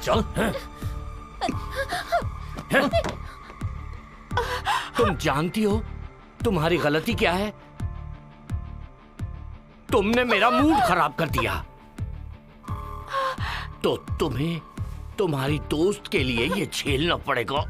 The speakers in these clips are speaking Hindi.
चल। तुम जानती हो तुम्हारी गलती क्या है? तुमने मेरा मूड खराब कर दिया। तो तुम्हें तुम्हारी दोस्त के लिए ये झेलना पड़ेगा।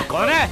कौन है?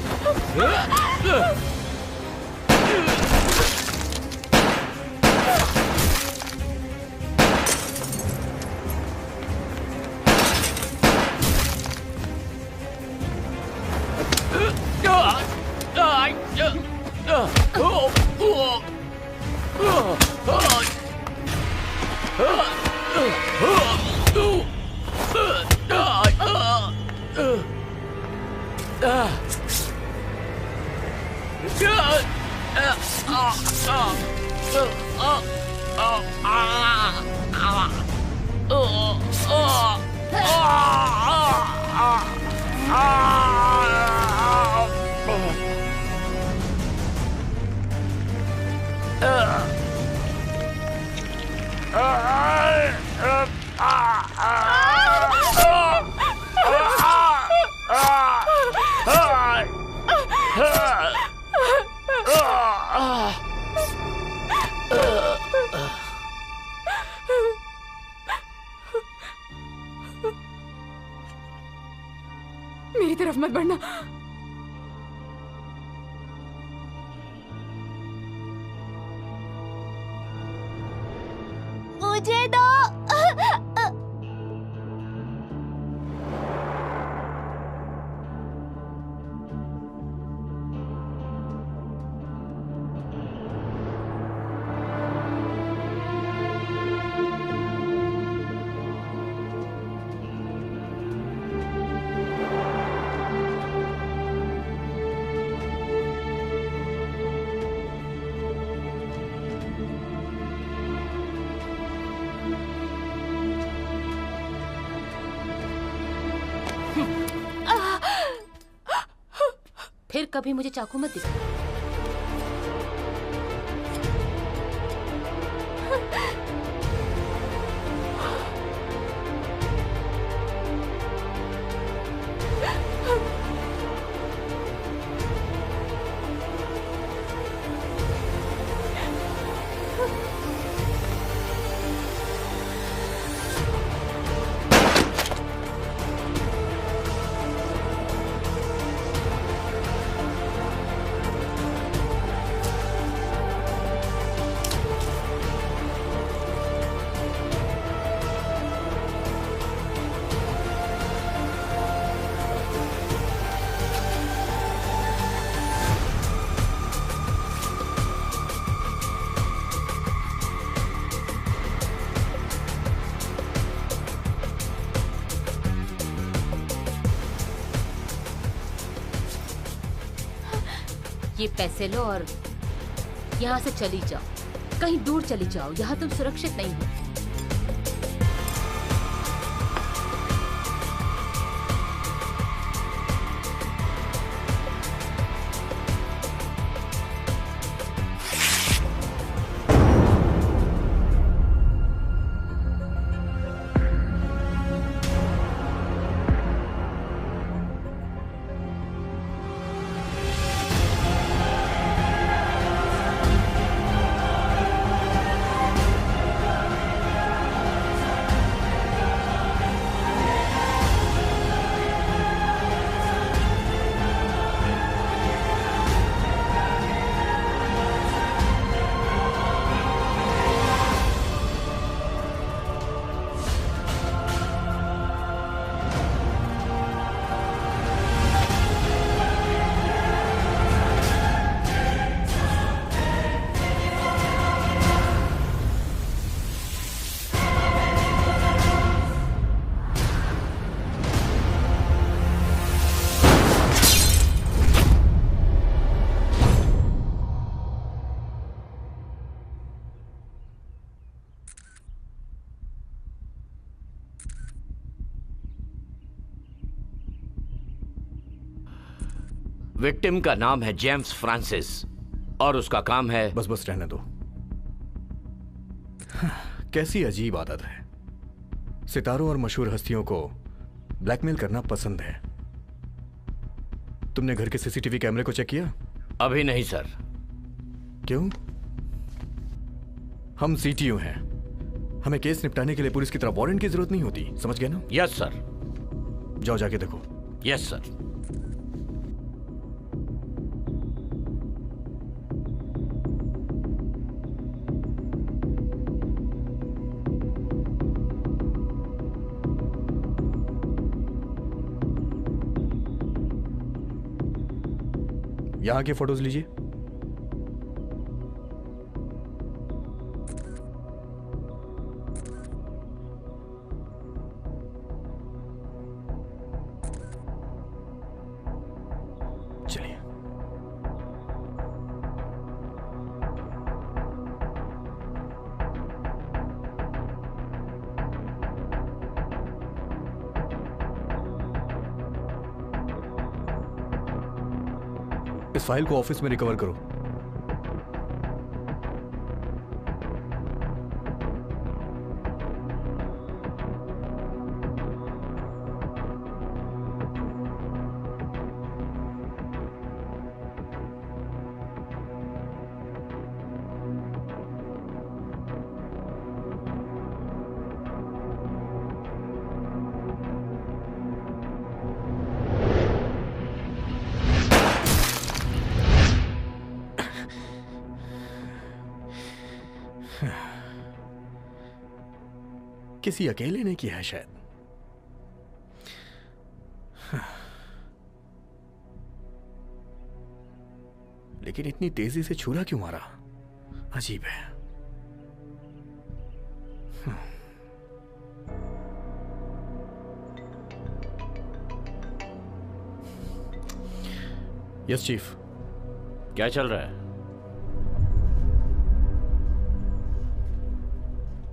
मेरी तरफ मत बढ़ना। मुझे दो। फिर कभी मुझे चाकू मत दिखा। ये पैसे लो और यहाँ से चली जाओ, कहीं दूर चली जाओ, यहाँ तुम सुरक्षित नहीं हो। विक्टिम का नाम है जेम्स फ्रांसिस और उसका काम है। बस बस रहने दो। कैसी अजीब आदत है, सितारों और मशहूर हस्तियों को ब्लैकमेल करना पसंद है। तुमने घर के सीसीटीवी कैमरे को चेक किया? अभी नहीं सर। क्यों? हम सीटीयू हैं, हमें केस निपटाने के लिए पुलिस की तरह वारंट की जरूरत नहीं होती, समझ गए ना? Yes sir. जाओ जाके देखो। Yes sir. यहां के फोटोज लीजिए। चलिए। इस फाइल को ऑफिस में रिकवर करो। किसी अकेले ने किया है शायद। लेकिन इतनी तेजी से छुरा क्यों मारा? अजीब है। Yes chief. क्या चल रहा है?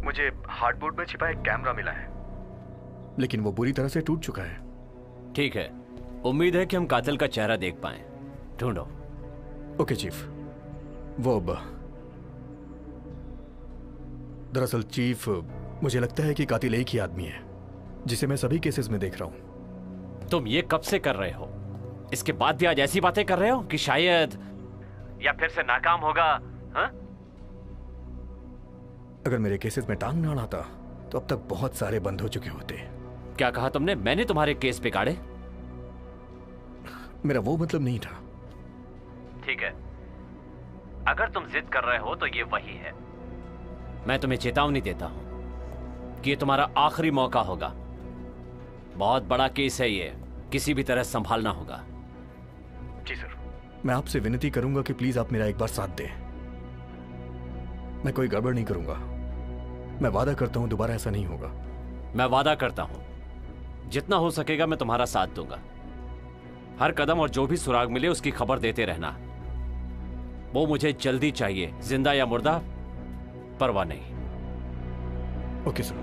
मुझे हार्डबोर्ड में छिपा एक कैमरा मिला है, लेकिन वो बुरी तरह से टूट चुका है। ठीक है, उम्मीद है कि हम कातिल का चेहरा देख पाएं। ढूंढो। Okay chief. वो दरअसल चीफ, मुझे लगता है कि कातिल एक ही आदमी है जिसे मैं सभी केसेस में देख रहा हूं। तुम ये कब से कर रहे हो? इसके बाद भी आज ऐसी बातें कर रहे हो कि शायद या फिर से नाकाम होगा? हाँ? अगर मेरे केसेस में टांग ना अड़ाता तो अब तक बहुत सारे बंद हो चुके होते। क्या कहा तुमने? मैंने तुम्हारे केस बिगाड़े? मेरा वो मतलब नहीं था। ठीक है, अगर तुम जिद कर रहे हो तो ये वही है। मैं तुम्हें चेतावनी देता हूं कि ये तुम्हारा आखिरी मौका होगा। बहुत बड़ा केस है ये, किसी भी तरह संभालना होगा। जी सर। मैं आपसे विनती करूंगा कि प्लीज आप मेरा एक बार साथ दें। मैं कोई गड़बड़ नहीं करूंगा। मैं वादा करता हूं दोबारा ऐसा नहीं होगा। मैं वादा करता हूं जितना हो सकेगा मैं तुम्हारा साथ दूंगा। हर कदम और जो भी सुराग मिले उसकी खबर देते रहना। वो मुझे जल्दी चाहिए, जिंदा या मुर्दा परवाह नहीं। Okay sir.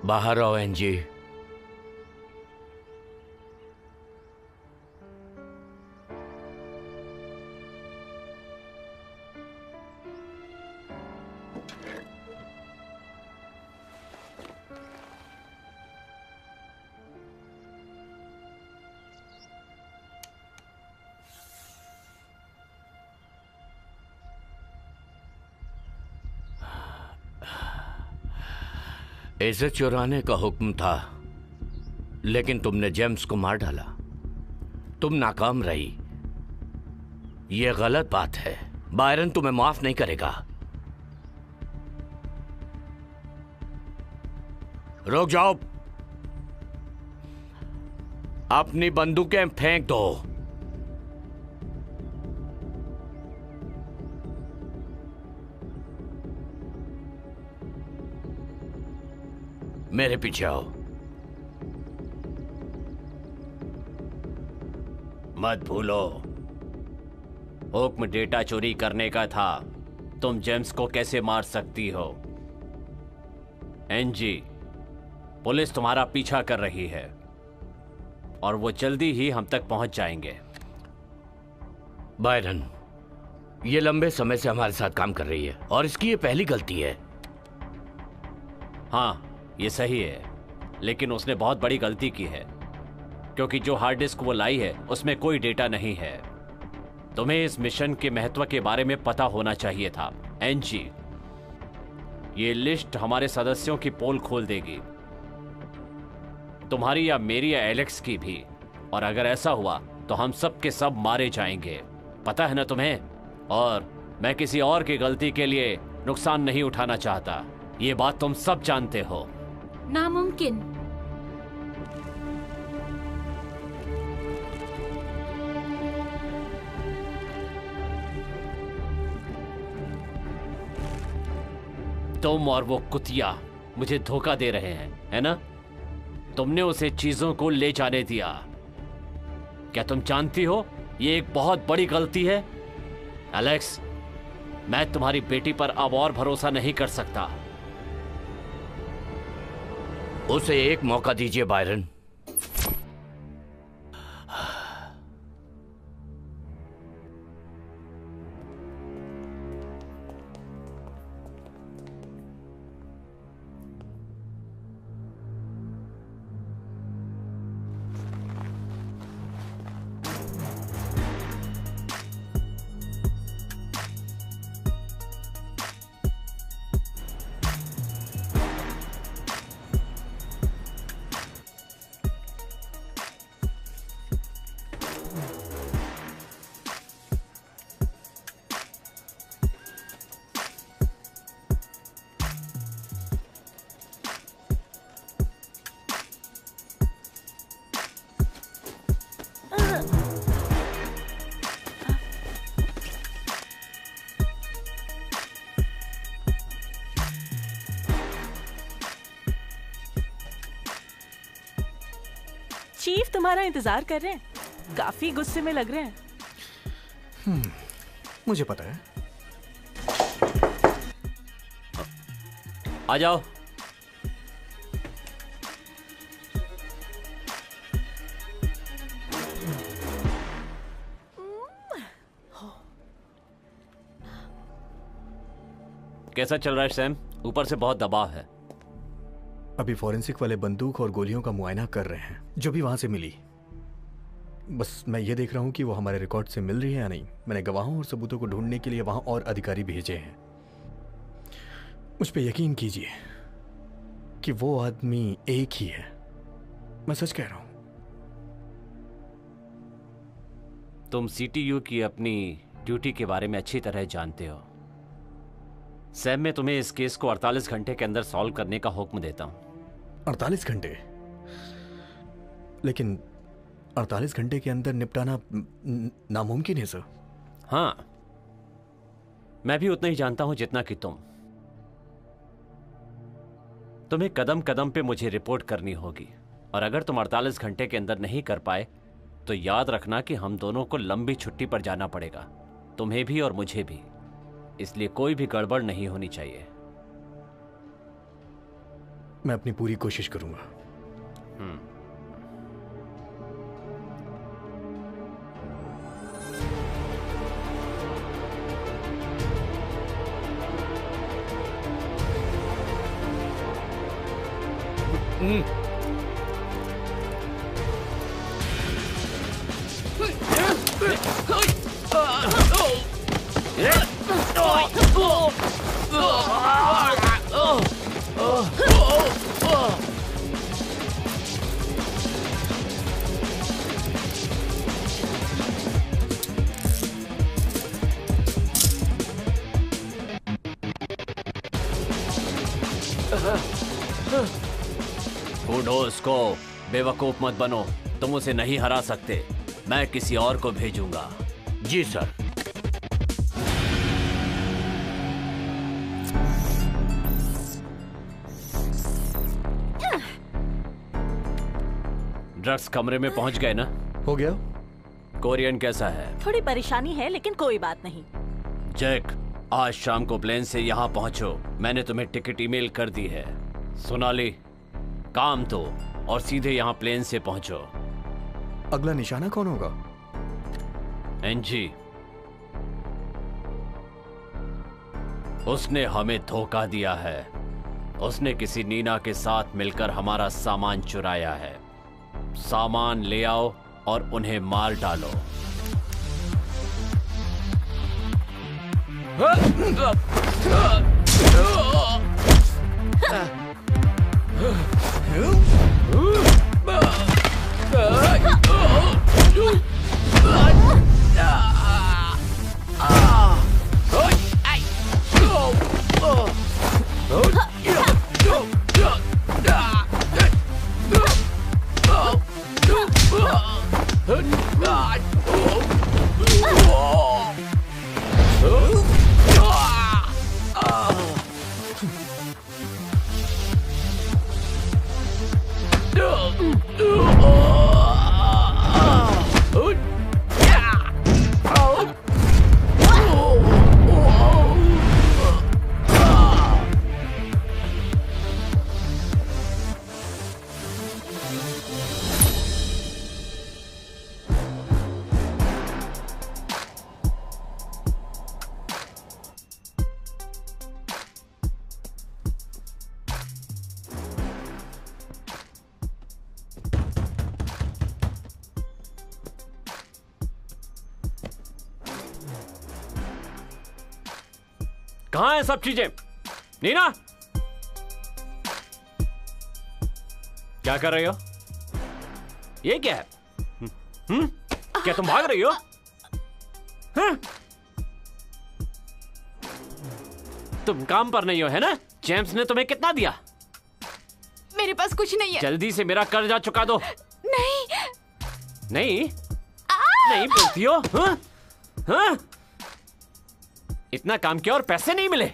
बाहर आओ एनजी। इसे चुराने का हुक्म था, लेकिन तुमने जेम्स को मार डाला। तुम नाकाम रही। यह गलत बात है। बायरन तुम्हें माफ नहीं करेगा। रुक जाओ। अपनी बंदूकें फेंक दो। मेरे पीछे आओ। मत भूलो, हुक्म डेटा चोरी करने का था। तुम जेम्स को कैसे मार सकती हो? एनजी, पुलिस तुम्हारा पीछा कर रही है और वो जल्दी ही हम तक पहुंच जाएंगे। बायरन, ये लंबे समय से हमारे साथ काम कर रही है और इसकी ये पहली गलती है। हाँ, ये सही है, लेकिन उसने बहुत बड़ी गलती की है, क्योंकि जो हार्ड डिस्क वो लाई है उसमें कोई डेटा नहीं है। तुम्हें इस मिशन के महत्व के बारे में पता होना चाहिए था। एनजी, ये लिस्ट हमारे सदस्यों की पोल खोल देगी, तुम्हारी या मेरी या एलेक्स की भी। और अगर ऐसा हुआ तो हम सब के सब मारे जाएंगे, पता है ना तुम्हें? और मैं किसी और की गलती के लिए नुकसान नहीं उठाना चाहता, ये बात तुम सब जानते हो। नामुमकिन। तुम और वो कुतिया मुझे धोखा दे रहे हैं, है ना? तुमने उसे चीजों को ले जाने दिया। क्या तुम जानती हो ये एक बहुत बड़ी गलती है? एलेक्स, मैं तुम्हारी बेटी पर अब और भरोसा नहीं कर सकता। उसे एक मौका दीजिए बायरन। चीफ तुम्हारा इंतजार कर रहे हैं, काफी गुस्से में लग रहे हैं। मुझे पता है। आ जाओ। कैसा चल रहा है सैम? ऊपर से बहुत दबाव है। अभी फॉरेंसिक वाले बंदूक और गोलियों का मुआयना कर रहे हैं जो भी वहां से मिली। बस मैं ये देख रहा हूं कि वो हमारे रिकॉर्ड से मिल रही है या नहीं। मैंने गवाहों और सबूतों को ढूंढने के लिए वहां और अधिकारी भेजे हैं। मुझ पे यकीन कीजिए कि वो आदमी एक ही है। मैं सच कह रहा हूं। तुम सीटीयू की अपनी ड्यूटी के बारे में अच्छी तरह जानते हो। सैम, मैं तुम्हें इस केस को 48 घंटे के अंदर सॉल्व करने का हुक्म देता हूं। 48 घंटे? लेकिन 48 घंटे के अंदर निपटाना नामुमकिन है सर। हाँ, मैं भी उतना ही जानता हूं जितना कि तुम। तुम्हें कदम कदम पे मुझे रिपोर्ट करनी होगी, और अगर तुम 48 घंटे के अंदर नहीं कर पाए तो याद रखना कि हम दोनों को लंबी छुट्टी पर जाना पड़ेगा, तुम्हें भी और मुझे भी। इसलिए कोई भी गड़बड़ नहीं होनी चाहिए। मैं अपनी पूरी कोशिश करूंगा। कूडोस को बेवकूफ मत बनो, तुम उसे नहीं हरा सकते। मैं किसी और को भेजूंगा। जी सर। ड्रग्स कमरे में पहुंच गए ना? हो गया। कोरियन कैसा है? थोड़ी परेशानी है लेकिन कोई बात नहीं। जैक, आज शाम को प्लेन से यहाँ पहुंचो। मैंने तुम्हें टिकट ईमेल कर दी है। सोनाली, काम तो और सीधे यहाँ प्लेन से पहुंचो। अगला निशाना कौन होगा? एनजी। उसने हमें धोखा दिया है। उसने किसी नीना के साथ मिलकर हमारा सामान चुराया है। सामान ले आओ और उन्हें मार डालो। कहां है सब चीजें? नीना, क्या कर रही हो? ये क्या है? क्या तुम भाग रही हो? तुम काम पर नहीं हो, है ना? जेम्स ने तुम्हें कितना दिया? मेरे पास कुछ नहीं है। जल्दी से मेरा कर्जा चुका दो। नहीं। नहीं नहीं बोलती हो? हाँ? हाँ? इतना काम किया और पैसे नहीं मिले?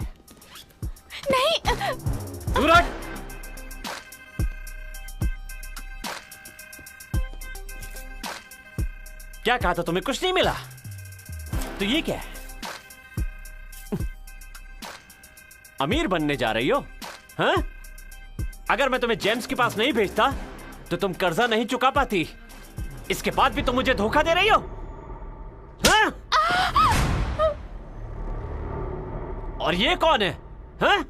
नहीं। दूर हट। क्या कहा था तुम्हें? कुछ नहीं मिला तो ये क्या है? अमीर बनने जा रही हो? हाँ? अगर मैं तुम्हें जेम्स के पास नहीं भेजता तो तुम कर्जा नहीं चुका पाती। इसके बाद भी तुम मुझे धोखा दे रही हो? हाँ? और ये कौन है? हाँ?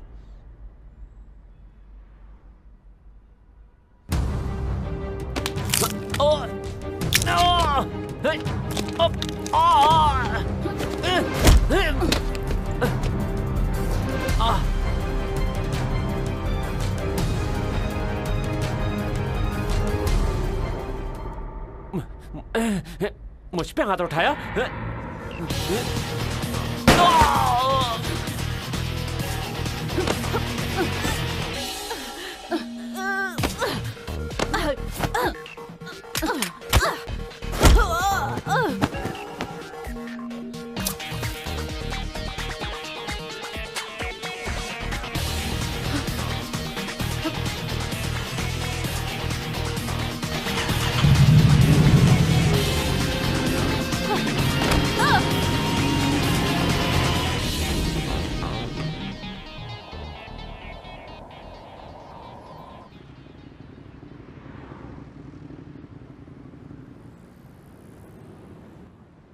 मुझ पे हाथ उठाया?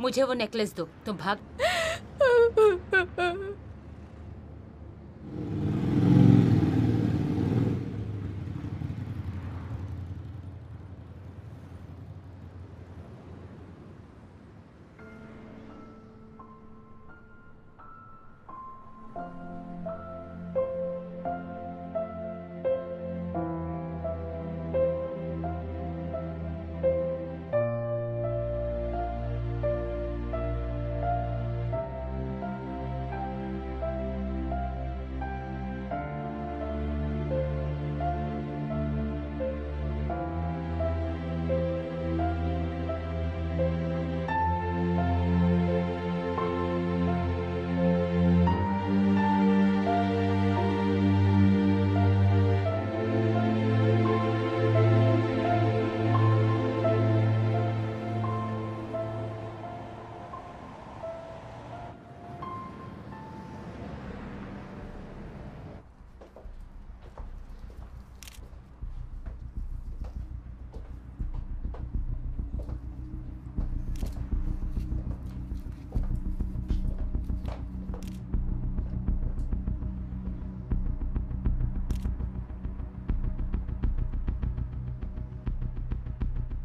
मुझे वो नेकलेस दो। तुम भाग।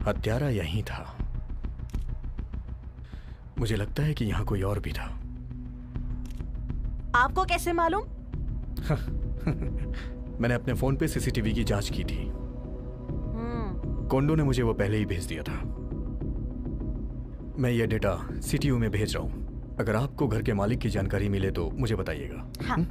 हत्यारा यहीं था। मुझे लगता है कि यहां कोई और भी था। आपको कैसे मालूम? मैंने अपने फोन पे सीसीटीवी की जांच की थी। कोंडो ने मुझे वो पहले ही भेज दिया था। मैं ये डेटा सीटीयू में भेज रहा हूं। अगर आपको घर के मालिक की जानकारी मिले तो मुझे बताइएगा। हाँ।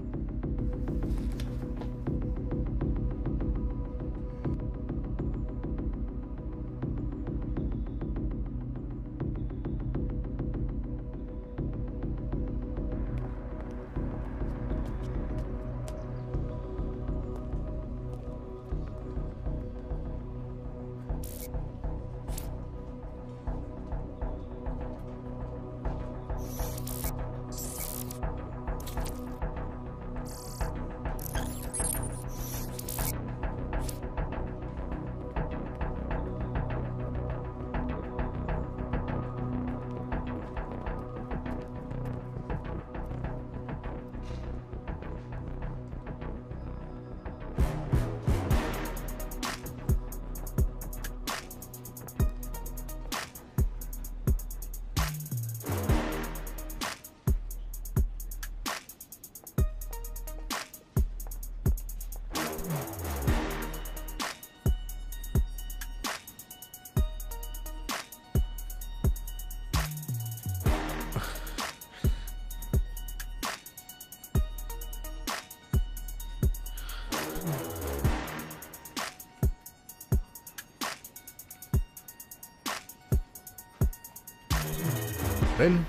रेन,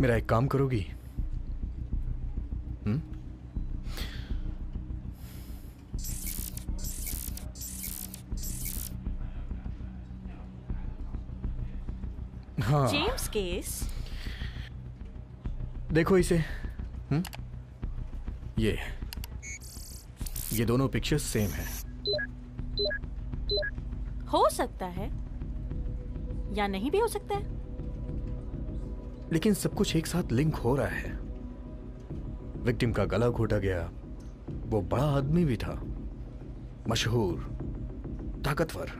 मेरा एक काम करोगी? हाँ, जेम्स केस। देखो इसे। ये दोनों पिक्चर्स सेम है। हो सकता है या नहीं भी हो सकता है, लेकिन सब कुछ एक साथ लिंक हो रहा है। विक्टिम का गला घोटा गया, वो बड़ा आदमी भी था, मशहूर, ताकतवर।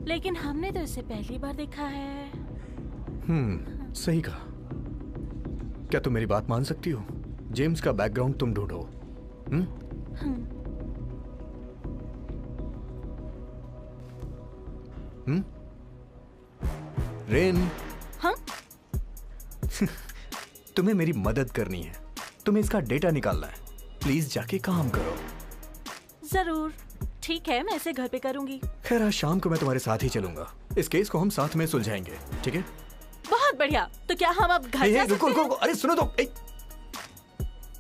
लेकिन हमने तो इसे पहली बार देखा है। सही कहा। क्या तुम मेरी बात मान सकती हो? जेम्स का बैकग्राउंड तुम ढूंढो। रेन, हाँ? तुम्हें मेरी मदद करनी है। तुम्हें इसका डेटा निकालना है। प्लीज जाके काम करो। जरूर, ठीक है, मैं इसे घर पे करूंगी। खैर, आज शाम को मैं तुम्हारे साथ ही चलूंगा। इस केस को हम साथ में सुलझाएंगे, ठीक है? बहुत बढ़िया। तो क्या हम अब घर जा सकते रुको, हैं? रुको, अरे सुनो तो।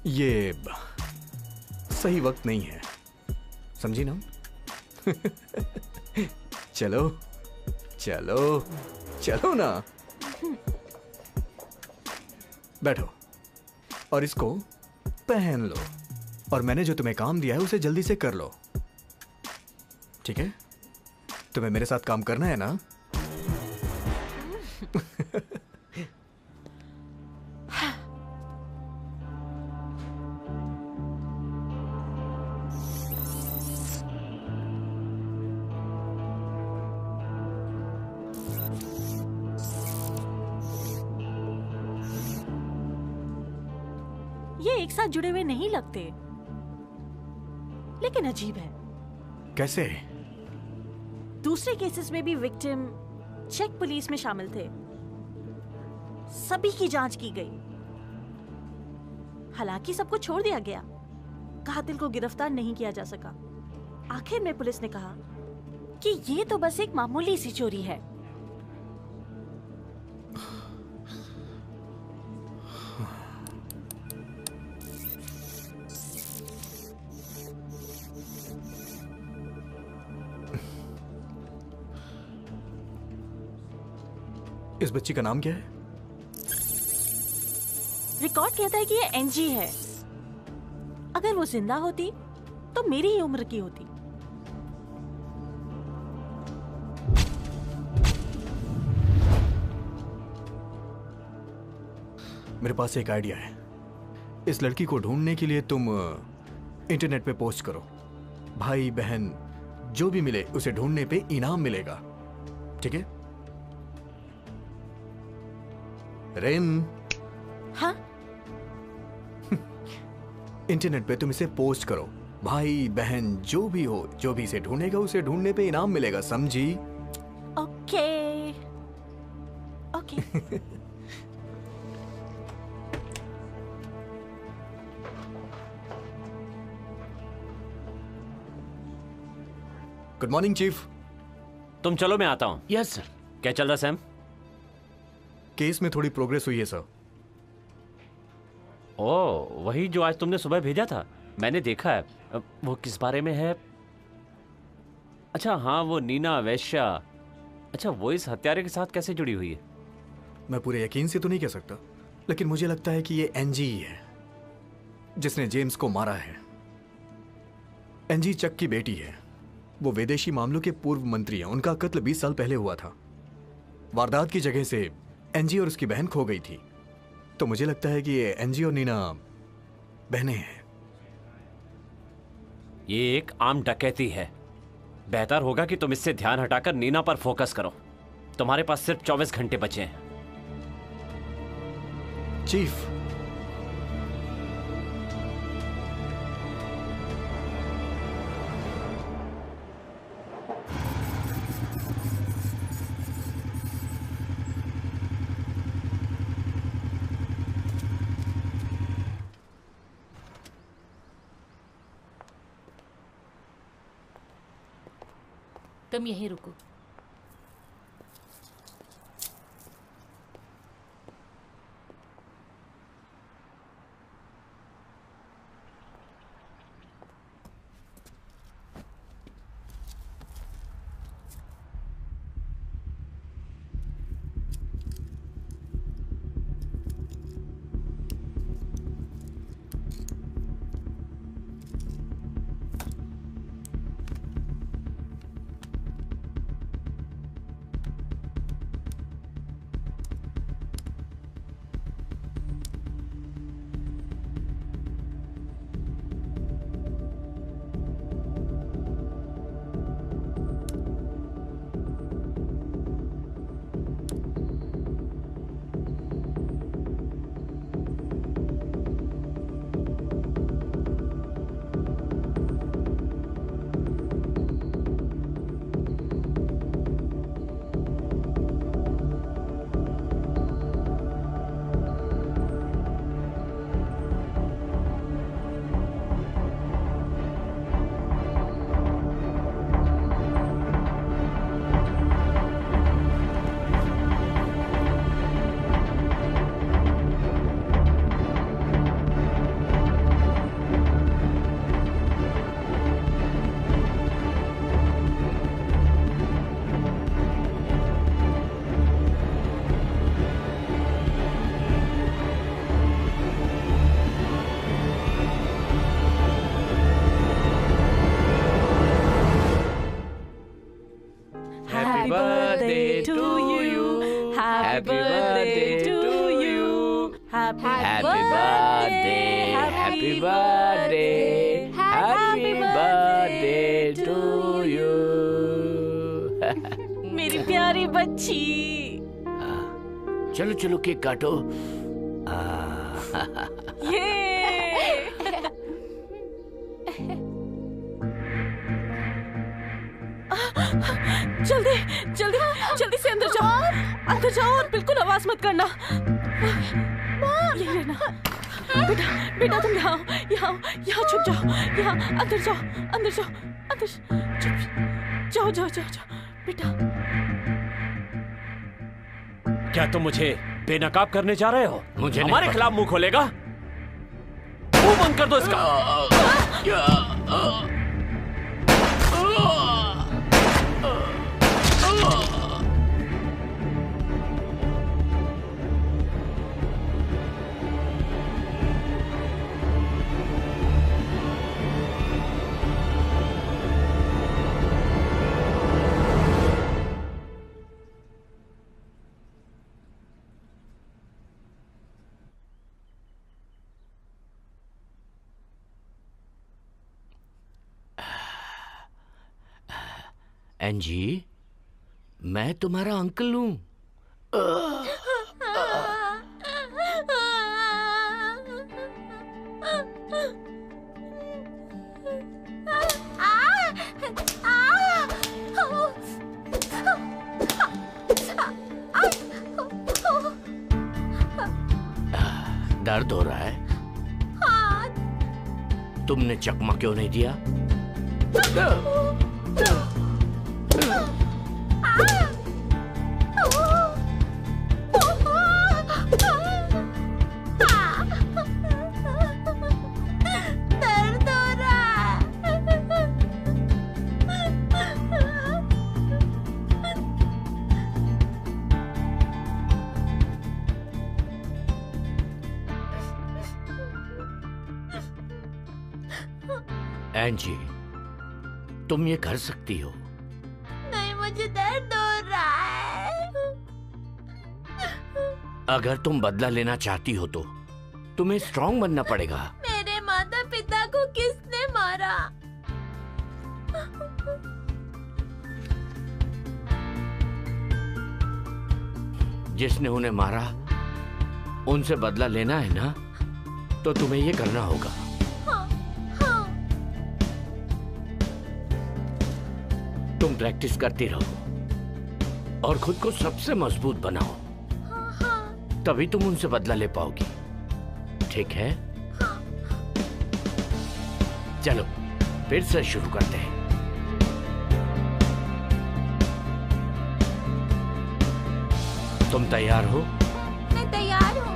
ये सही वक्त नहीं है, समझी ना? चलो चलो चलो ना, बैठो और इसको पहन लो। और मैंने जो तुम्हें काम दिया है उसे जल्दी से कर लो, ठीक है? तुम्हें मेरे साथ काम करना है ना? ये एक साथ जुड़े हुए नहीं लगते, लेकिन अजीब है। कैसे? दूसरे केसेस में भी विक्टिम चेक पुलिस में शामिल थे। सभी की जांच की गई, हालांकि सबको छोड़ दिया गया। कातिल को गिरफ्तार नहीं किया जा सका। आखिर में पुलिस ने कहा कि ये तो बस एक मामूली सी चोरी है। इस बच्ची का नाम क्या है? रिकॉर्ड कहता है कि ये एनजी है। अगर वो जिंदा होती तो मेरी ही उम्र की होती। मेरे पास एक आइडिया है। इस लड़की को ढूंढने के लिए तुम इंटरनेट पे पोस्ट करो। भाई बहन जो भी मिले उसे ढूंढने पे इनाम मिलेगा, ठीक है? रेम, हाँ? इंटरनेट पे तुम इसे पोस्ट करो। भाई बहन जो भी हो, जो भी इसे ढूंढेगा उसे ढूंढने पे इनाम मिलेगा, समझी? Okay okay. Good morning chief. तुम चलो, मैं आता हूं। Yes sir. क्या चल रहा सैम? केस में थोड़ी प्रोग्रेस हुई है सर। ओ, वही जो आज तुमने सुबह भेजा था, मैंने देखा है। वो किस बारे में है? अच्छा हाँ, वो नीना वैश्या। अच्छा, वो इस हत्यारे के साथ कैसे जुड़ी हुई है? मैं पूरे यकीन से तो नहीं कह सकता, लेकिन मुझे लगता है कि ये एनजी ही है जिसने जेम्स को मारा है। एनजी चक की बेटी है। वो विदेशी मामलों के पूर्व मंत्री हैं। उनका कत्ल 20 साल पहले हुआ था। वारदात की जगह से एनजी और उसकी बहन खो गई थी। तो मुझे लगता है कि ये एनजी और नीना बहनें हैं। ये एक आम डकैती है। बेहतर होगा कि तुम इससे ध्यान हटाकर नीना पर फोकस करो। तुम्हारे पास सिर्फ 24 घंटे बचे हैं। चीफ, तुम यहीं रुको। Happy birthday to you. Happy birthday to you. Happy birthday, happy birthday, happy birthday to you. मेरी प्यारी बच्ची। चलो चलो केक काटो। ये जल्दी जल्दी जल्दी से अंदर जाओ और बिल्कुल आवाज मत करना। ये लेना। बेटा बेटा तुम यहाँ छुप जाओ। यहाँ अंदर जाओ छुप जाओ बेटा। क्या तुम मुझे बेनकाब करने जा रहे हो? मुझे नहीं हमारे पता। खिलाफ मुंह खोलेगा? मुंह बंद कर दो इसका। एंजी, मैं तुम्हारा अंकल हूं। दर्द हो रहा है? तुमने चकमा क्यों नहीं दिया? दर्द हो रहा एंजी, तुम ये कर सकती हो। नहीं, मुझे दर्द हो रहा है। अगर तुम बदला लेना चाहती हो तो तुम्हें स्ट्रांग बनना पड़ेगा। मेरे माता पिता को किसने मारा? जिसने उन्हें मारा उनसे बदला लेना है ना, तो तुम्हें ये करना होगा। तुम प्रैक्टिस करती रहो और खुद को सबसे मजबूत बनाओ, तभी तुम उनसे बदला ले पाओगी। ठीक है? चलो फिर से शुरू करते हैं। तुम तैयार हो? मैं तैयार हूँ।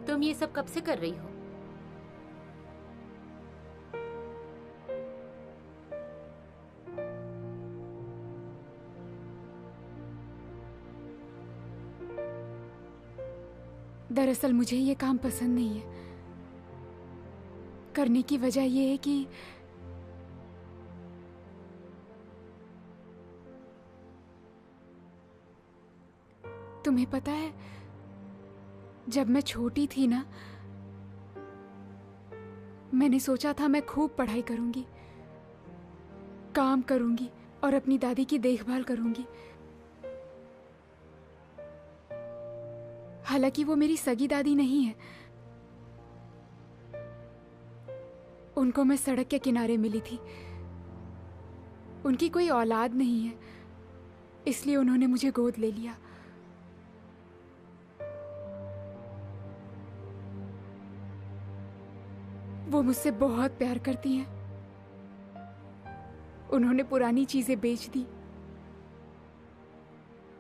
तुम ये सब कब से कर रही हो? दरअसल मुझे ये काम पसंद नहीं है। करने की वजह ये है कि तुम्हें पता है, जब मैं छोटी थी ना, मैंने सोचा था मैं खूब पढ़ाई करूंगी, काम करूंगी और अपनी दादी की देखभाल करूंगी। हालांकि वो मेरी सगी दादी नहीं है। उनको मैं सड़क के किनारे मिली थी। उनकी कोई औलाद नहीं है, इसलिए उन्होंने मुझे गोद ले लिया। वो मुझसे बहुत प्यार करती हैं। उन्होंने पुरानी चीजें बेच दी।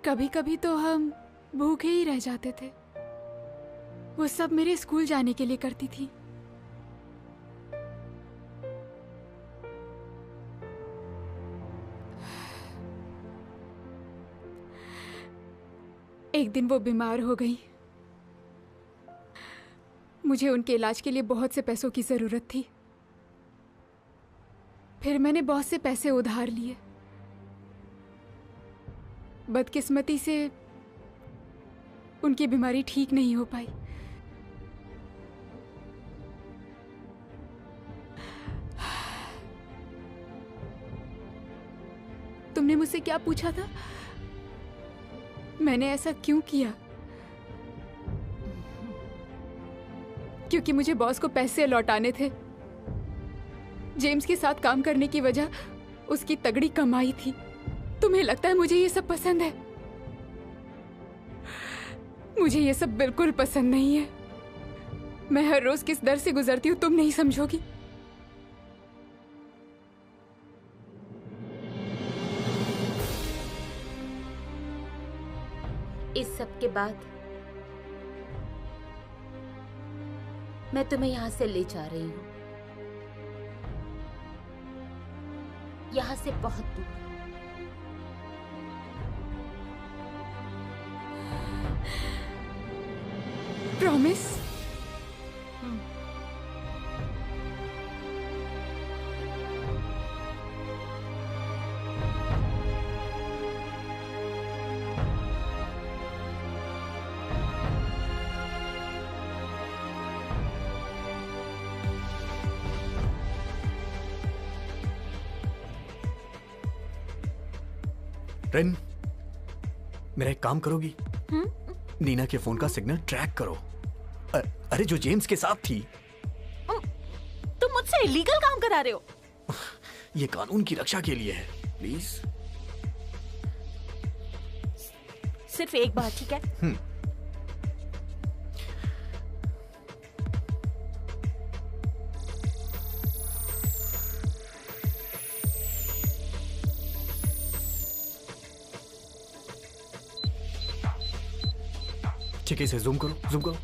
कभी कभी तो हम भूखे ही रह जाते थे। वो सब मेरे स्कूल जाने के लिए करती थी। एक दिन वो बीमार हो गई। मुझे उनके इलाज के लिए बहुत से पैसों की जरूरत थी। फिर मैंने बहुत से पैसे उधार लिए। बदकिस्मती से उनकी बीमारी ठीक नहीं हो पाई। तुमने मुझसे क्या पूछा था? मैंने ऐसा क्यों किया? क्योंकि मुझे बॉस को पैसे लौटाने थे। जेम्स के साथ काम करने की वजह उसकी तगड़ी कमाई थी। तुम्हें लगता है मुझे ये सब पसंद है? मुझे ये सब बिल्कुल पसंद नहीं है। मैं हर रोज किस दर से गुजरती हूँ तुम नहीं समझोगी। इस सब के बाद मैं तुम्हें यहां से ले जा रही हूं, यहां से बहुत दूर। प्रॉमिस? रेन, मेरा एक काम करोगी? नीना के फोन का सिग्नल ट्रैक करो। अरे जो जेम्स के साथ थी। तुम मुझसे इलीगल काम करा रहे हो। ये कानून की रक्षा के लिए है, प्लीज। सिर्फ एक बार, ठीक है? ठीक है, इसे जूम करो, जूम करो।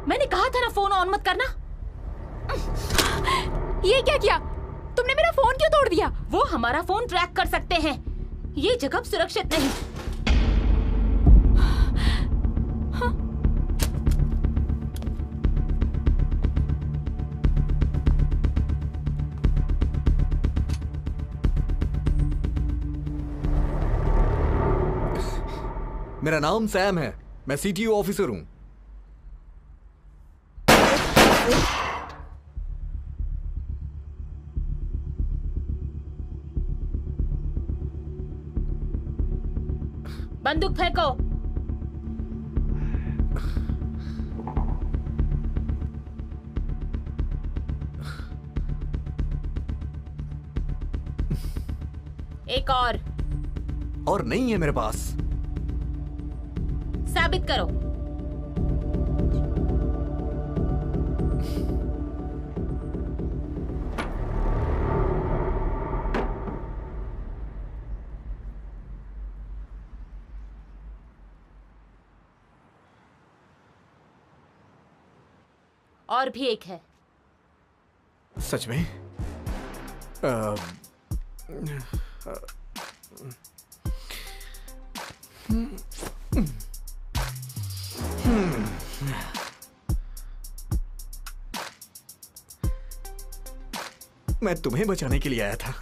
मैंने कहा था ना फोन ऑन मत करना। ये क्या किया तुमने? मेरा फोन क्यों तोड़ दिया? वो हमारा फोन ट्रैक कर सकते हैं। ये जगह सुरक्षित नहीं। मेरा नाम सैम है, मैं सीटीओ ऑफिसर हूं। बंदूक फेंको। एक और नहीं है मेरे पास। साबित करो। और भी एक है। सच में? मैं तुम्हें बचाने के लिए आया था।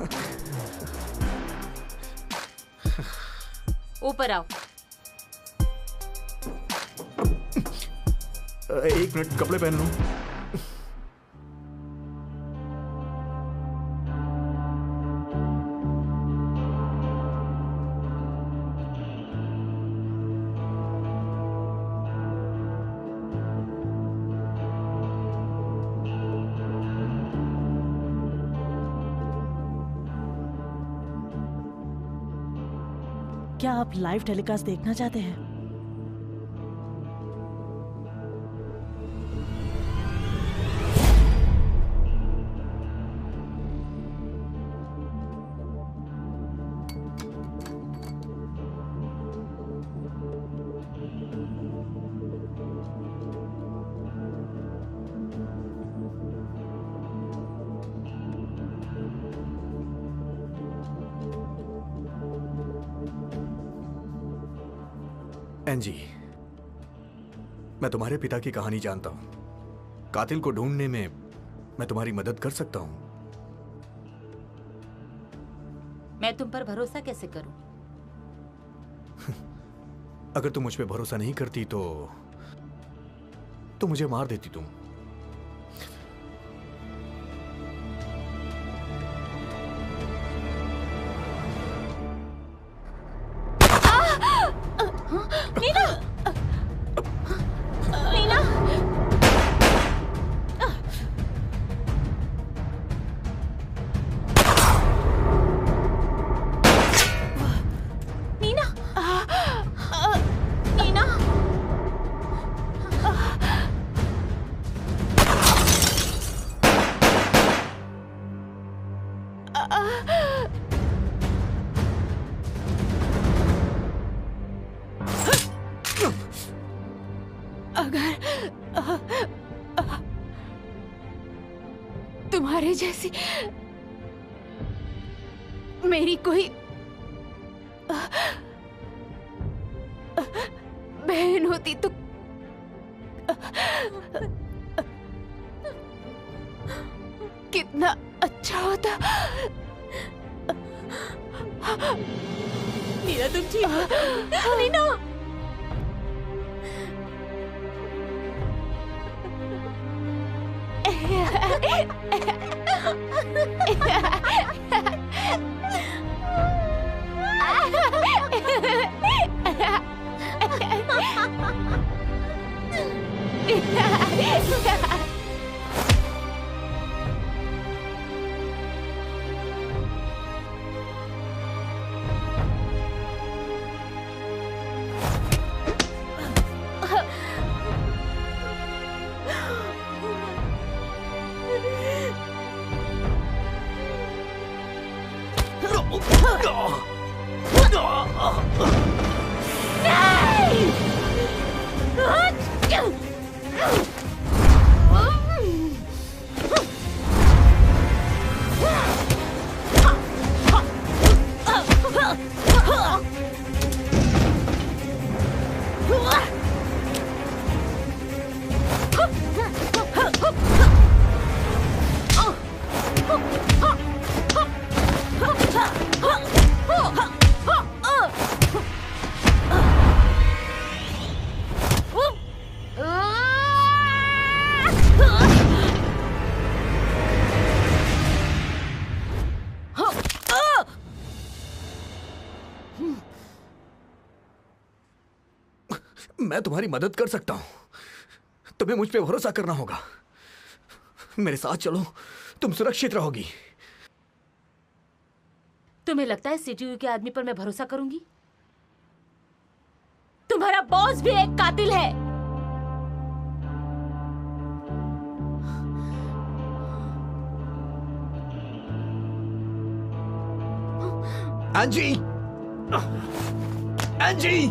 ऊपर आओ। एक मिनट, कपड़े पहन लूं। क्या आप लाइव टेलीकास्ट देखना चाहते हैं? एंजी, मैं तुम्हारे पिता की कहानी जानता हूं। कातिल को ढूंढने में मैं तुम्हारी मदद कर सकता हूं। मैं तुम पर भरोसा कैसे करूं? अगर तुम मुझ पे भरोसा नहीं करती तो मुझे मार देती तुम। नीना! नीना! नीना! नीना! तुम्हारे जैसी मेरी कोई बहन होती तो कितना अच्छा होता। नीना तुम ठीक हो? नीना! मैं तुम्हारी मदद कर सकता हूं। तुम्हें मुझ पे भरोसा करना होगा। मेरे साथ चलो, तुम सुरक्षित रहोगी। तुम्हें लगता है सीटीयू के आदमी पर मैं भरोसा करूंगी? तुम्हारा बॉस भी एक कातिल है। एंजी! एंजी!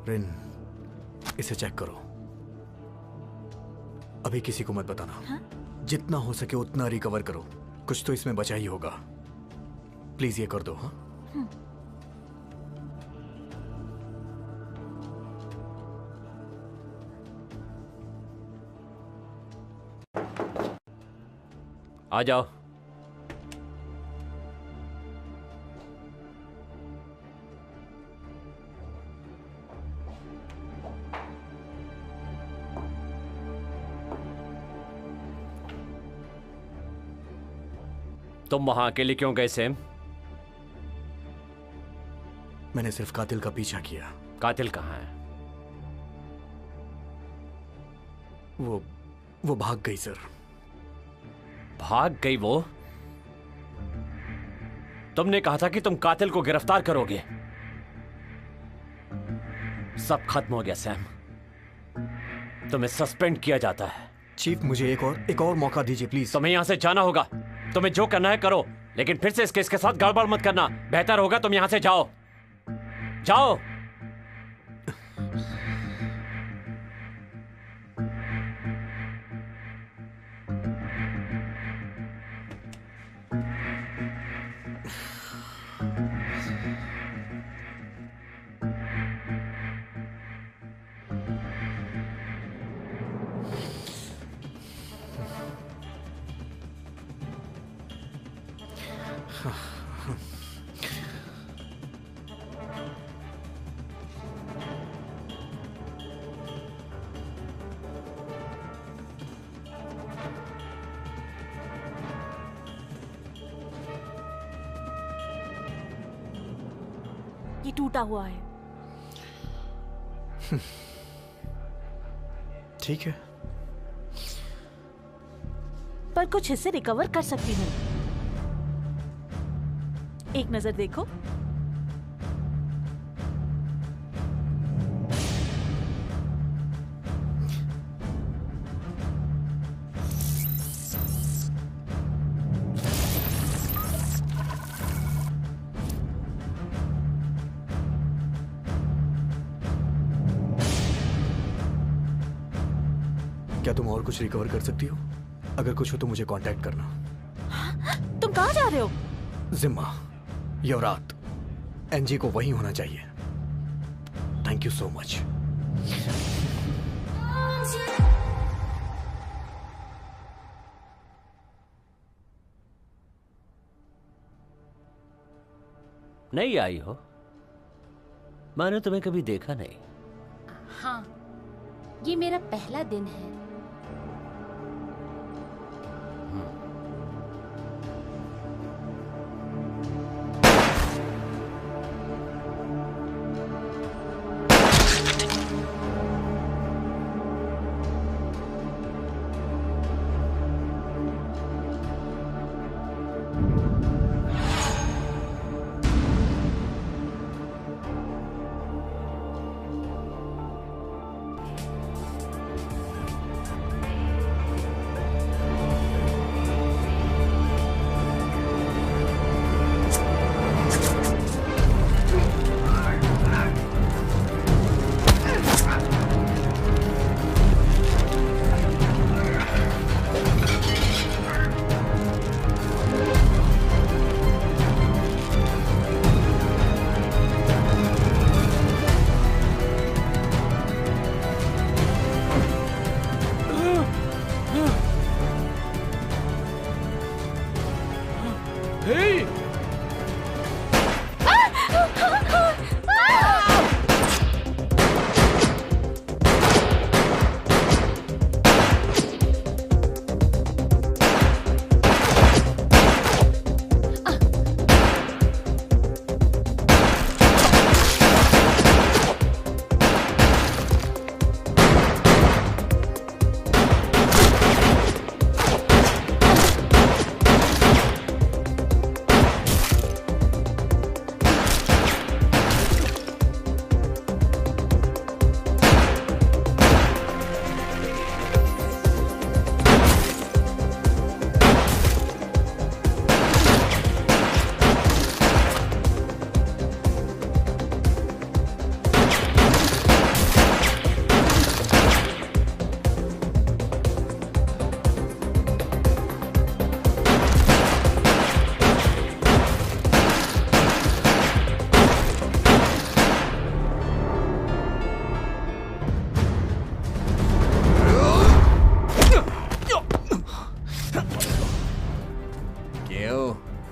रिन, इसे चेक करो। अभी किसी को मत बताना। हाँ? जितना हो सके उतना रिकवर करो। कुछ तो इसमें बचा ही होगा। प्लीज ये कर दो। हाँ, आ जाओ। तुम वहां अकेले क्यों गए सैम? मैंने सिर्फ कातिल का पीछा किया। कातिल कहाँ है? वो भाग गई सर। भाग गई वो? तुमने कहा था कि तुम कातिल को गिरफ्तार करोगे। सब खत्म हो गया सैम, तुम्हें सस्पेंड किया जाता है। चीफ मुझे एक और मौका दीजिए प्लीज। तुम्हें यहां से जाना होगा। तुम्हें जो करना है करो, लेकिन फिर से इस केस के साथ गड़बड़ मत करना। बेहतर होगा तुम यहां से जाओ। जाओ। ये टूटा हुआ है। ठीक है, पर कुछ हिस्से रिकवर कर सकती हूँ। एक नजर देखो। क्या तुम और कुछ रिकवर कर सकती हो? अगर कुछ हो तो मुझे कांटेक्ट करना। तुम कहाँ जा रहे हो? जिम्मा, यवरात, एनजी को वही होना चाहिए। Thank you so much. नहीं आई हो? मैंने तुम्हें कभी देखा नहीं। हाँ, ये मेरा पहला दिन है।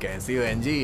कैसी हो एनजी?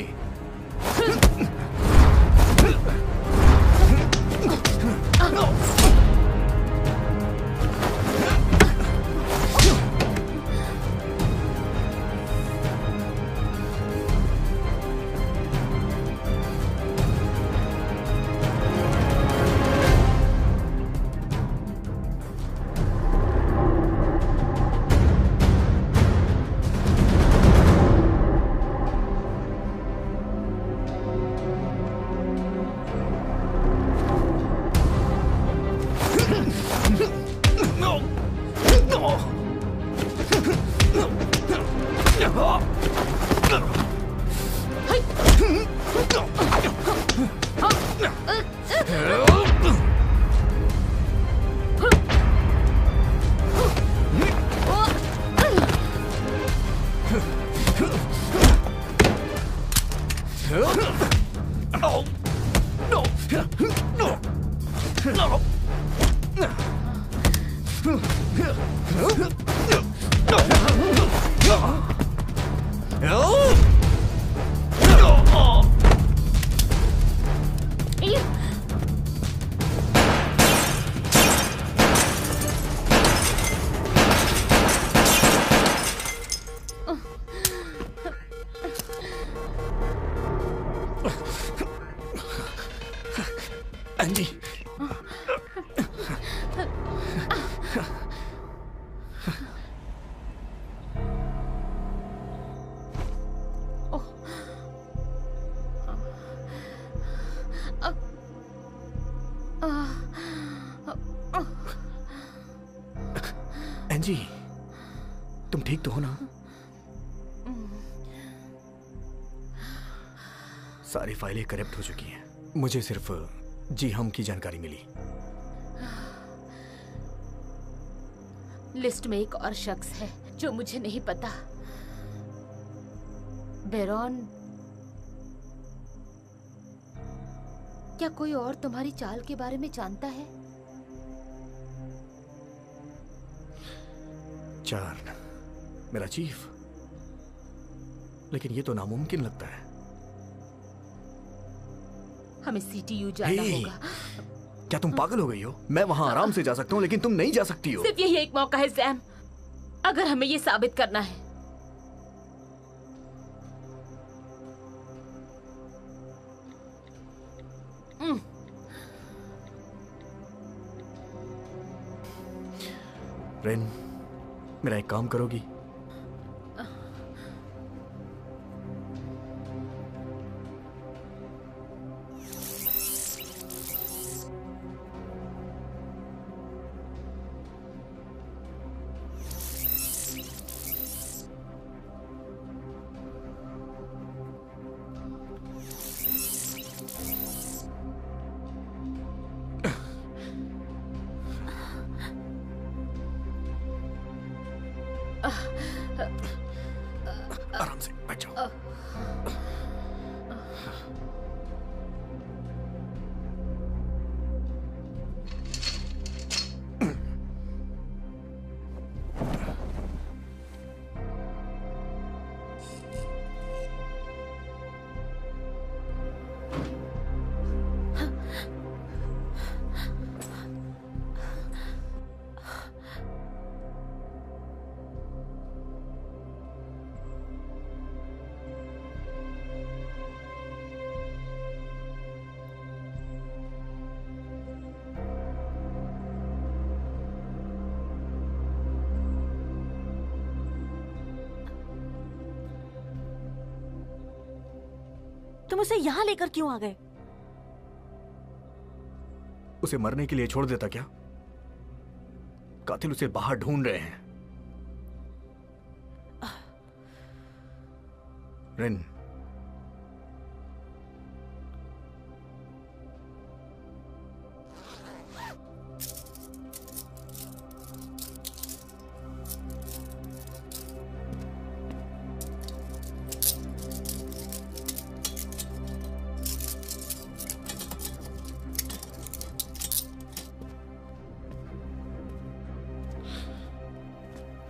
एंजी, एंजी, तुम ठीक तो हो ना? सारी फाइलें करप्ट हो चुकी हैं। मुझे सिर्फ जी हम की जानकारी मिली। लिस्ट में एक और शख्स है जो मुझे नहीं पता। बेरॉन, क्या कोई और तुम्हारी चाल के बारे में जानता है? चार्न, मेरा चीफ। लेकिन ये तो नामुमकिन लगता है। हमें सीटीयू जाना हे, होगा। क्या तुम पागल हो गई हो? मैं वहां आराम से जा सकता हूं, लेकिन तुम नहीं जा सकती हो। सिर्फ यही एक मौका है सैम, अगर हमें ये साबित करना है। रेन, मेरा एक काम करोगी? आराम से बैठ जाओ। तुम उसे यहाँ लेकर क्यों आ गए? उसे मरने के लिए छोड़ देता क्या? कातिल उसे बाहर ढूंढ रहे हैं। रेन,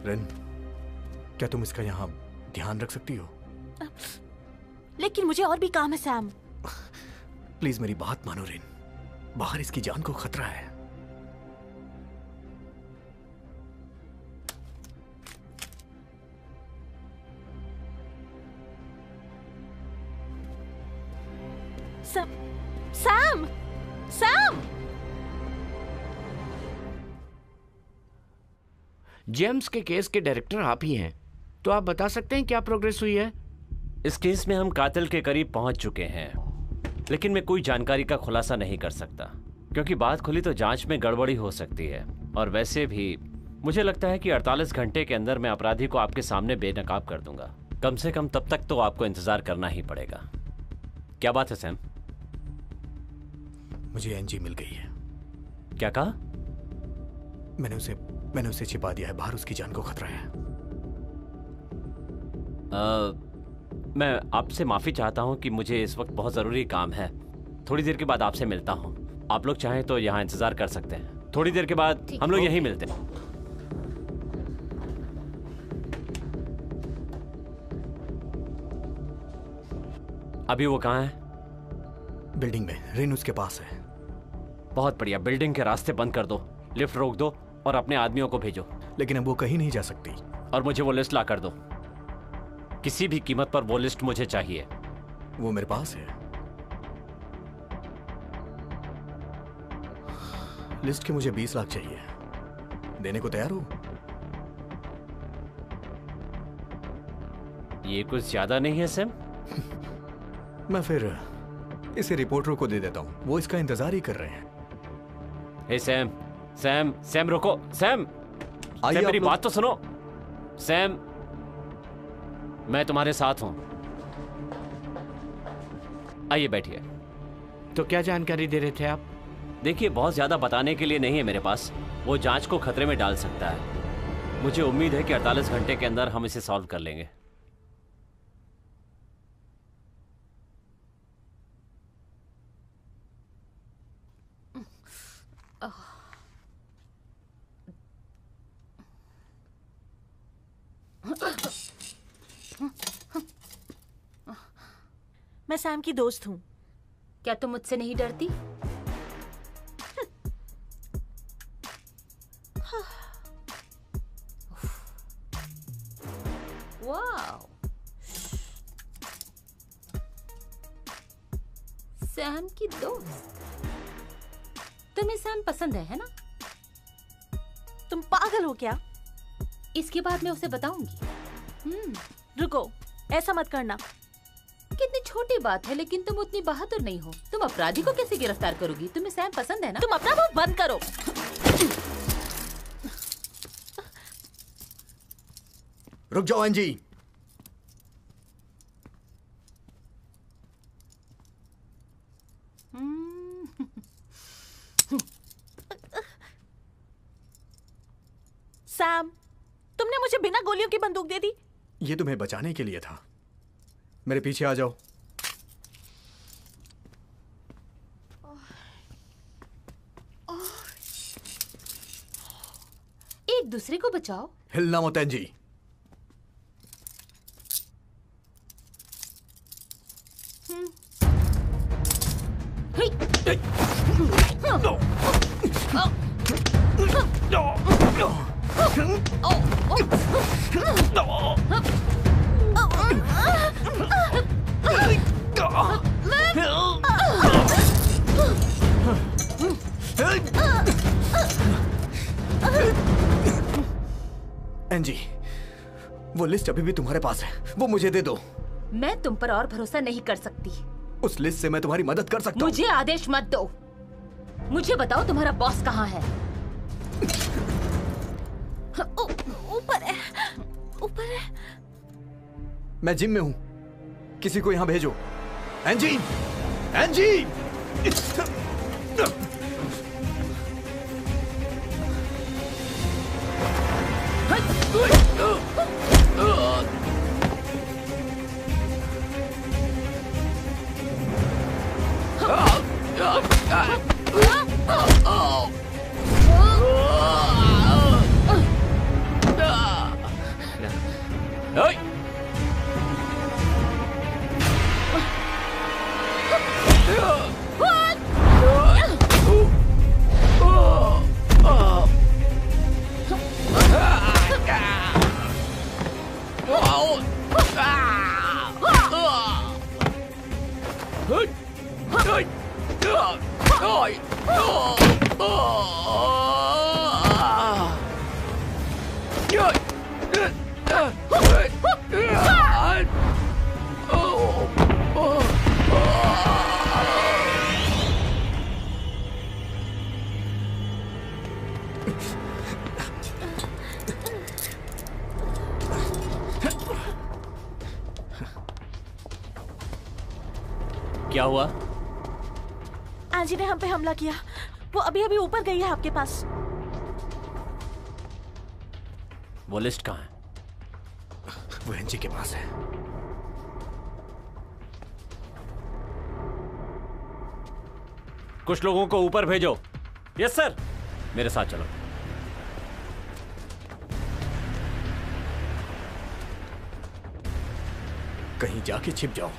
रेन, क्या तुम इसका यहां ध्यान रख सकती हो? लेकिन मुझे और भी काम है सैम। प्लीज मेरी बात मानो रेन, बाहर इसकी जान को खतरा है। Sam, Sam! जेम्स के केस के डायरेक्टर आप ही हैं, तो आप बता सकते हैं क्या प्रोग्रेस हुई है? इस केस में हम कातिल के करीब पहुंच चुके हैं, लेकिन मैं कोई जानकारी का खुलासा नहीं कर सकता, क्योंकि बात खुली तो जांच में गड़बड़ी हो सकती है। और वैसे भी मुझे लगता है कि 48 घंटे के अंदर मैं अपराधी को आपके सामने बेनकाब कर दूंगा। कम से कम तब तक तो आपको इंतजार करना ही पड़ेगा। क्या बात है सैम? मुझे एनजी मिल गई है। क्या कहा? मैंने उसे छिपा दिया है, बाहर उसकी जान को खतरा है। मैं आपसे माफी चाहता हूं कि मुझे इस वक्त बहुत जरूरी काम है। थोड़ी देर के बाद आपसे मिलता हूं। आप लोग चाहें तो यहाँ इंतजार कर सकते हैं। थोड़ी देर के बाद हम लोग यहीं मिलते हैं। अभी वो कहाँ है? बिल्डिंग में, रेन उसके पास है। बहुत बढ़िया। बिल्डिंग के रास्ते बंद कर दो, लिफ्ट रोक दो और अपने आदमियों को भेजो। लेकिन अब वो कहीं नहीं जा सकती। और मुझे वो लिस्ट ला कर दो। किसी भी कीमत पर वो लिस्ट मुझे चाहिए। वो मेरे पास है। लिस्ट के मुझे 20 लाख चाहिए। देने को तैयार हो? ये कुछ ज्यादा नहीं है सैम? मैं फिर इसे रिपोर्टरों को दे देता हूं, वो इसका इंतजार ही कर रहे हैं। हे सैम, सैम, सैम रुको। सैम, आइए, मेरी बात तो सुनो। सैम, मैं तुम्हारे साथ हूं। आइए बैठिए। तो क्या जानकारी दे रहे थे आप? देखिए, बहुत ज्यादा बताने के लिए नहीं है मेरे पास। वो जांच को खतरे में डाल सकता है। मुझे उम्मीद है कि 48 घंटे के अंदर हम इसे सॉल्व कर लेंगे। मैं सैम की दोस्त हूँ। क्या तुम मुझसे नहीं डरती? वाह, सैम की दोस्त। तुम्हें सैम पसंद है ना? तुम पागल हो क्या? इसके बाद मैं उसे बताऊंगी। रुको, ऐसा मत करना। कितनी छोटी बात है, लेकिन तुम उतनी बहादुर नहीं हो। तुम अपराधी को कैसे गिरफ्तार करोगी? तुम्हें सैम पसंद है ना? तुम अपना मुंह बंद करो। रुक जाओ एनजी। सैम, तुमने मुझे बिना गोलियों की बंदूक दे दी। ये तुम्हें बचाने के लिए था। मेरे पीछे आ जाओ। एक दूसरे को बचाओ। हिलना मत एनजी। एनजी, वो लिस्ट अभी भी तुम्हारे पास है, वो मुझे दे दो। मैं तुम पर और भरोसा नहीं कर सकती। उस लिस्ट से मैं तुम्हारी मदद कर सकता हूँ। मुझे आदेश मत दो। मुझे बताओ तुम्हारा बॉस कहाँ है? ऊपर है, ऊपर है। मैं जिम में हूँ, किसी को यहाँ भेजो। Angie, Angie! क्या हुआ? एंजी ने हम पे हमला किया। वो अभी अभी ऊपर गई है आपके पास। वो लिस्ट कहाँ है? वो एंजी के पास है। कुछ लोगों को ऊपर भेजो। Yes sir. मेरे साथ चलो। कहीं जाके छिप जाओ।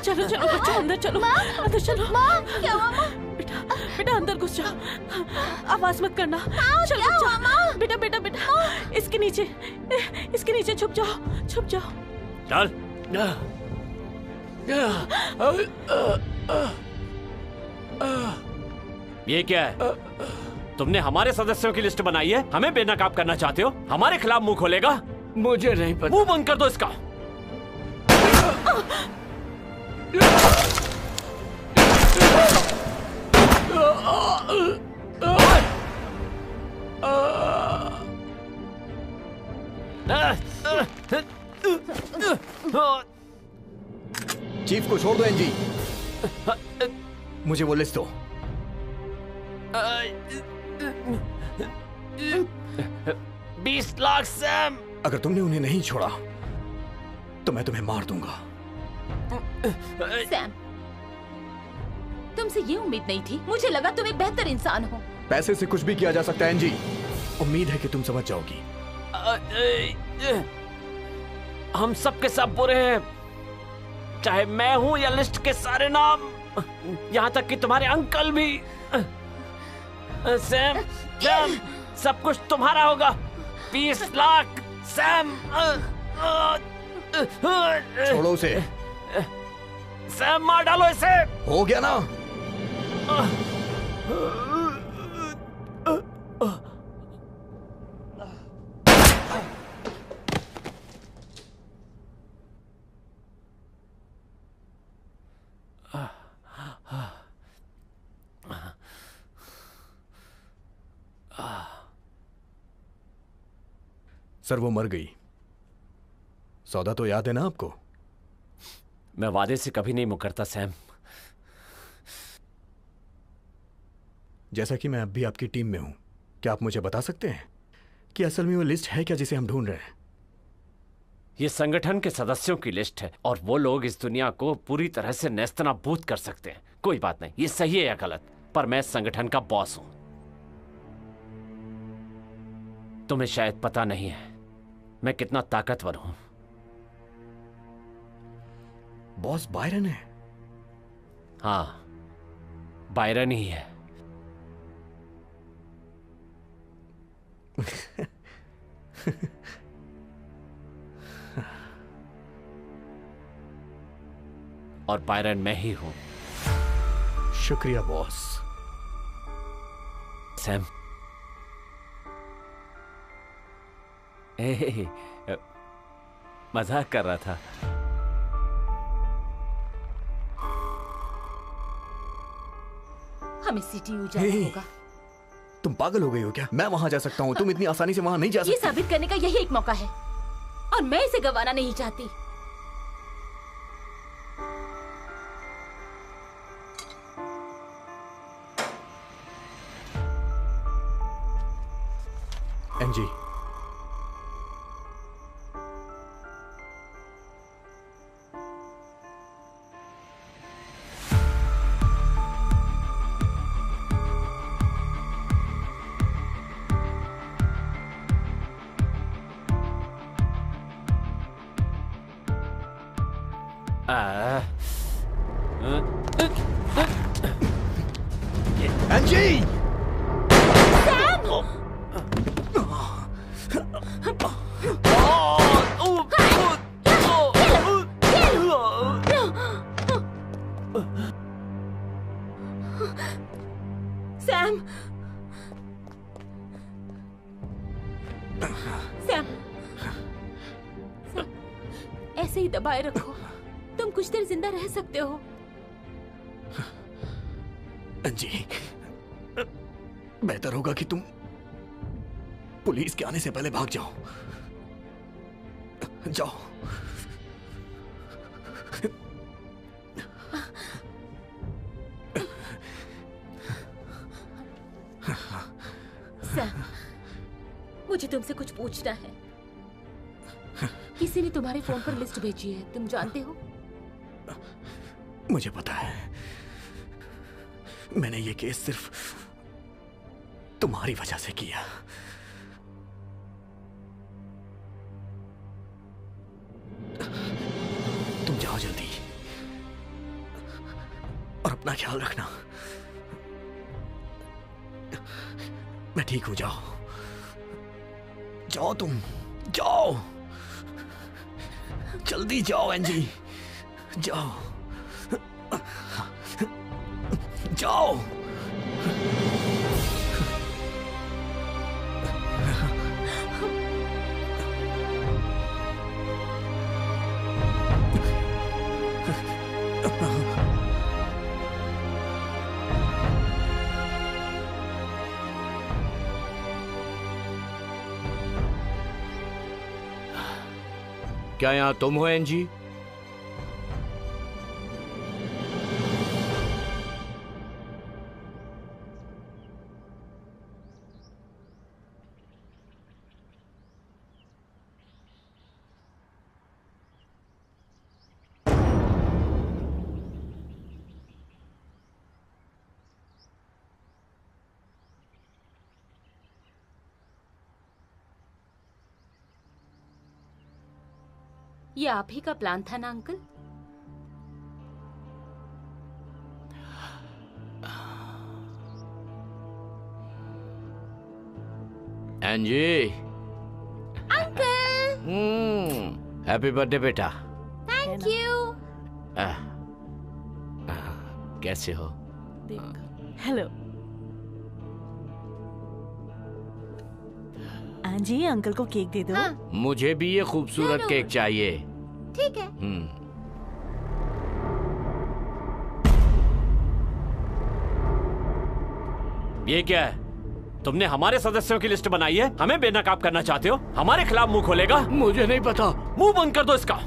चलो चलो बच्चों, अंदर चलो। अंदर चलो। क्या हुआ माँ? बेटा बेटा अंदर घुस जाओ। आवाज मत करना। चलो क्या हुआ माँ? बेटा बेटा बेटा इसके नीचे छुप जाओ, छुप जाओ। चल। ये क्या है? तुमने हमारे सदस्यों की लिस्ट बनाई है, हमें बेनकाब करना चाहते हो? हमारे खिलाफ मुंह खोलेगा? मुझे नहीं पता। मुंह बंद कर दो इसका। चीफ को छोड़ दो एनजी। मुझे वो लिस्ट दो। 20 लाख सैम। अगर तुमने उन्हें नहीं छोड़ा तो मैं तुम्हें मार दूंगा। सैम, तुमसे ये उम्मीद नहीं थी। मुझे लगा तुम एक बेहतर इंसान हो। पैसे से कुछ भी किया जा सकता है एनजी। उम्मीद है कि तुम समझ जाओगी। हम सब के सब बुरे हैं, चाहे मैं हूं या लिस्ट के सारे नाम, यहां तक कि तुम्हारे अंकल भी। सैम, सैम, सब कुछ तुम्हारा होगा। 20 लाख सैम। छोड़ो उसे। सैम, मार डालो इसे। हो गया ना? सर वो मर गई। सौदा तो याद है ना आपको? मैं वादे से कभी नहीं मुकरता सैम। जैसा कि मैं अब भी आपकी टीम में हूं, क्या आप मुझे बता सकते हैं कि असल में वो लिस्ट है क्या जिसे हम ढूंढ रहे हैं? ये संगठन के सदस्यों की लिस्ट है और वो लोग इस दुनिया को पूरी तरह से नेस्तनाबूद कर सकते हैं। कोई बात नहीं, ये सही है या गलत, पर मैं इस संगठन का बॉस हूं। तुम्हें शायद पता नहीं है मैं कितना ताकतवर हूं। बॉस बायरन है? हाँ, बायरन ही है। और बायरन मैं ही हूं। शुक्रिया बॉस। सैम, मजाक कर रहा था। हमें सीटीयू जाना हे। होगा। तुम पागल हो गई हो क्या? मैं वहां जा सकता हूं, तुम इतनी आसानी से वहां नहीं जा ये सकती। साबित करने का यही एक मौका है और मैं इसे गंवाना नहीं चाहती। Angie, Angie! Sam, Sam, Sam, ऐसे ही दबाए रखो। तुम कुछ देर जिंदा रह सकते हो। एनजी, बेहतर होगा कि तुम पुलिस के आने से पहले भाग जाओ। जाओ। सैम, मुझे तुमसे कुछ पूछना है। किसी ने तुम्हारे फोन पर लिस्ट भेजी है, तुम जानते हो? मुझे पता है। मैंने ये केस सिर्फ तुम्हारी वजह से किया। तुम जाओ जल्दी और अपना ख्याल रखना। मैं ठीक हूं, जाओ जाओ, तुम जाओ, जल्दी जाओ एनजी, जाओ जाओ। क्या यहां तुम हो एनजी? ये आप ही का प्लान था ना अंकल? एनजी, अंकल, हैप्पी बर्थडे बेटा। Thank you. कैसे हो? हेलो जी, अंकल को केक दे दो। हाँ। मुझे भी ये खूबसूरत केक चाहिए। ठीक है। ये क्या है? तुमने हमारे सदस्यों की लिस्ट बनाई है, हमें बेनकाब करना चाहते हो? हमारे खिलाफ मुंह खोलेगा? मुझे नहीं पता। मुंह बंद कर दो इसका।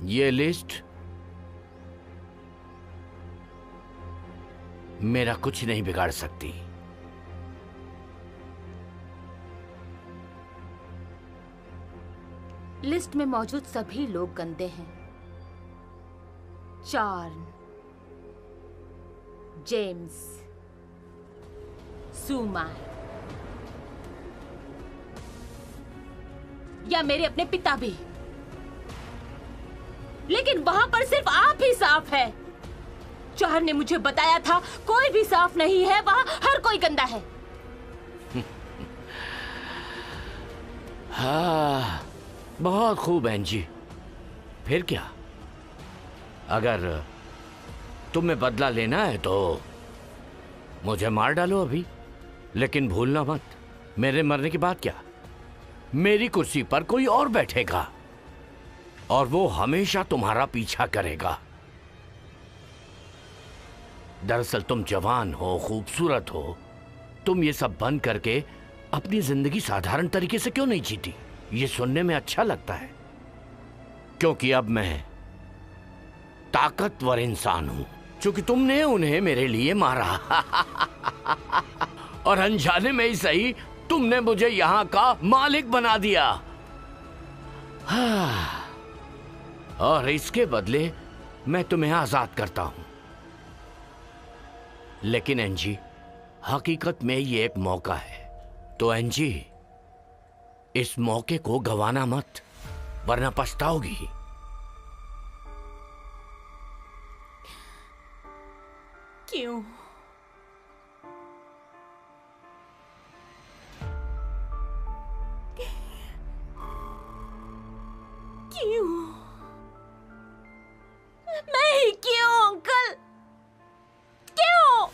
ये लिस्ट मेरा कुछ नहीं बिगाड़ सकती। लिस्ट में मौजूद सभी लोग गंदे हैं। चार्न, जेम्स, सुमा या मेरे अपने पिता भी। लेकिन वहां पर सिर्फ आप ही साफ है। चार ने मुझे बताया था कोई भी साफ नहीं है, वहां हर कोई गंदा है। हाँ, बहुत खूब एंजी। फिर क्या? अगर तुम्हें बदला लेना है तो मुझे मार डालो अभी, लेकिन भूलना मत, मेरे मरने के बाद क्या, मेरी कुर्सी पर कोई और बैठेगा और वो हमेशा तुम्हारा पीछा करेगा। दरअसल तुम जवान हो, खूबसूरत हो, तुम ये सब बंद करके अपनी जिंदगी साधारण तरीके से क्यों नहीं जीती? ये सुनने में अच्छा लगता है, क्योंकि अब मैं ताकतवर इंसान हूं, क्योंकि तुमने उन्हें मेरे लिए मारा और अनजाने में ही सही तुमने मुझे यहां का मालिक बना दिया। और इसके बदले मैं तुम्हें आजाद करता हूं। लेकिन एंजी, हकीकत में ये एक मौका है, तो एंजी इस मौके को गंवाना मत, वरना पछताओगी। क्यों? क्यों? नहीं, क्यों अंकल? क्यों?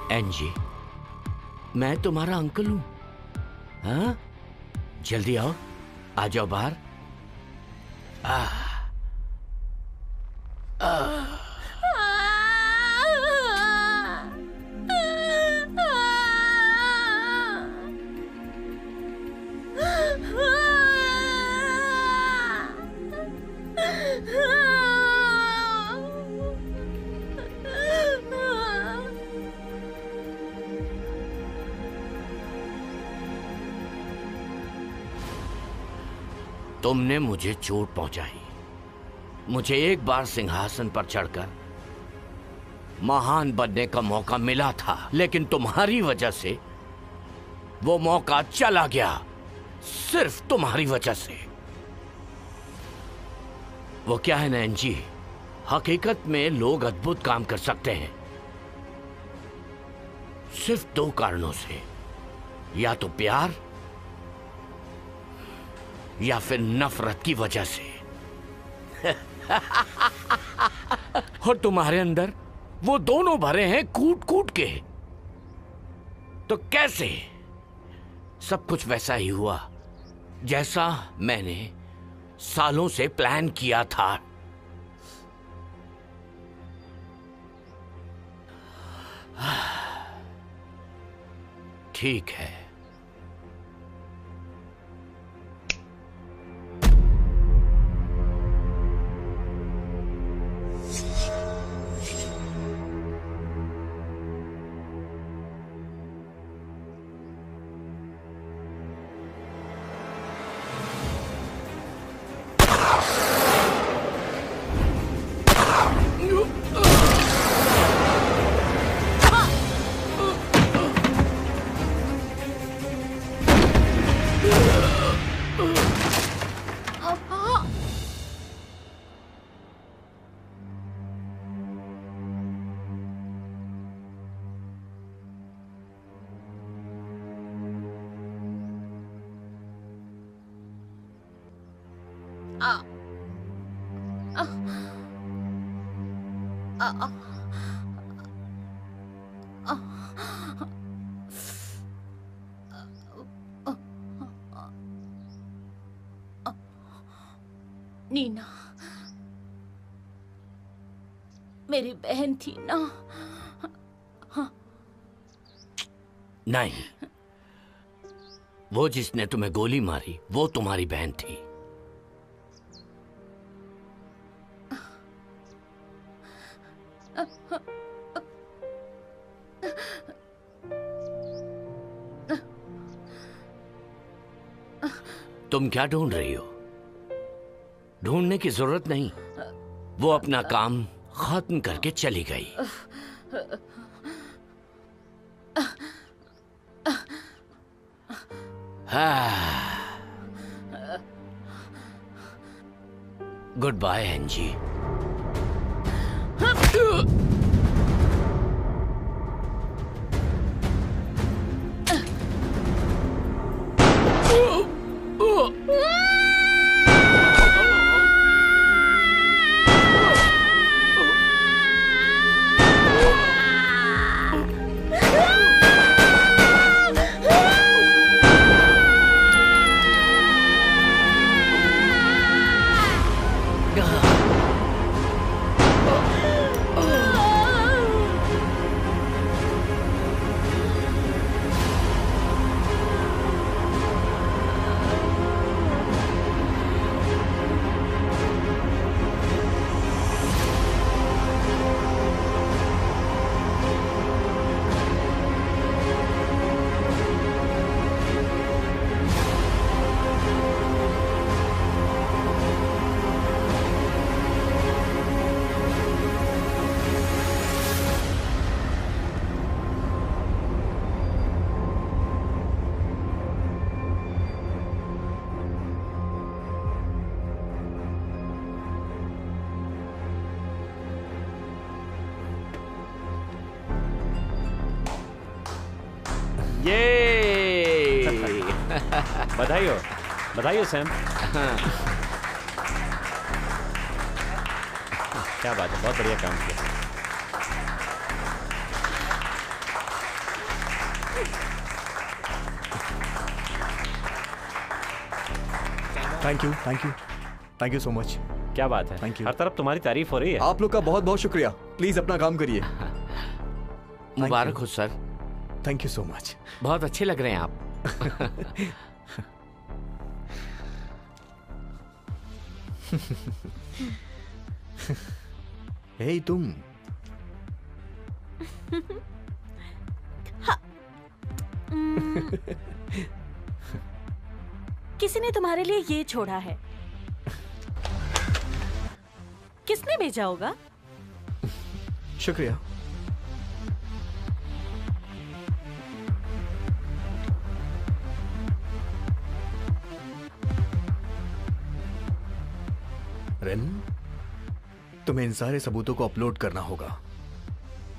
एंजी, मैं तुम्हारा अंकल हूं। हाँ, जल्दी आओ, आ जाओ बाहर। तुमने मुझे चोट पहुंचाई, मुझे एक बार सिंहासन पर चढ़कर महान बनने का मौका मिला था, लेकिन तुम्हारी वजह से वो मौका चला गया, सिर्फ तुम्हारी वजह से। वो क्या है ना एंजी, हकीकत में लोग अद्भुत काम कर सकते हैं, सिर्फ 2 कारणों से, या तो प्यार या फिर नफरत की वजह से। और तुम्हारे अंदर वो दोनों भरे हैं कूट कूट के। तो कैसे? सब कुछ वैसा ही हुआ जैसा मैंने सालों से प्लान किया था। ठीक है। नीना मेरी बहन थी ना। नहीं, वो जिसने तुम्हें गोली मारी वो तुम्हारी बहन थी। तुम क्या ढूंढ रही हो? ढूंढने की जरूरत नहीं, वो अपना काम खत्म करके चली गई। Good bye एंजी। बधाई हो, बधाई हो सैम। क्या बात है, बहुत बढ़िया काम किया। Thank you, thank you, thank you so much. क्या बात है, थैंक यू। हर तरफ तुम्हारी तारीफ हो रही है। आप लोग का बहुत बहुत शुक्रिया। प्लीज अपना काम करिए। मुबारक हो sir. Thank you so much. बहुत अच्छे लग रहे हैं आप। हे तुम। किसी ने तुम्हारे लिए ये छोड़ा है। किसने भेजा होगा? शुक्रिया। रेन, तुम्हें इन सारे सबूतों को अपलोड करना होगा।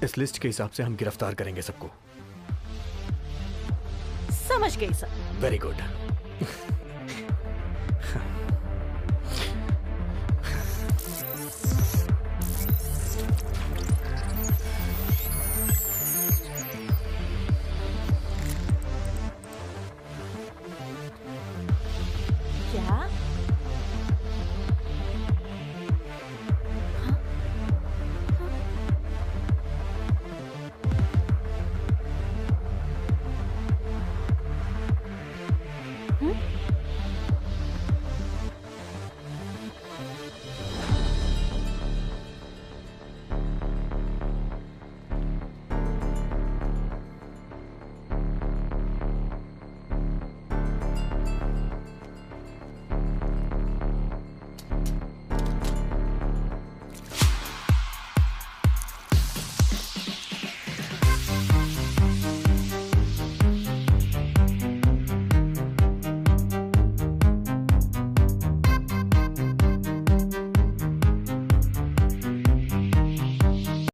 इस लिस्ट के हिसाब से हम गिरफ्तार करेंगे सबको। समझ गई सर। Very good.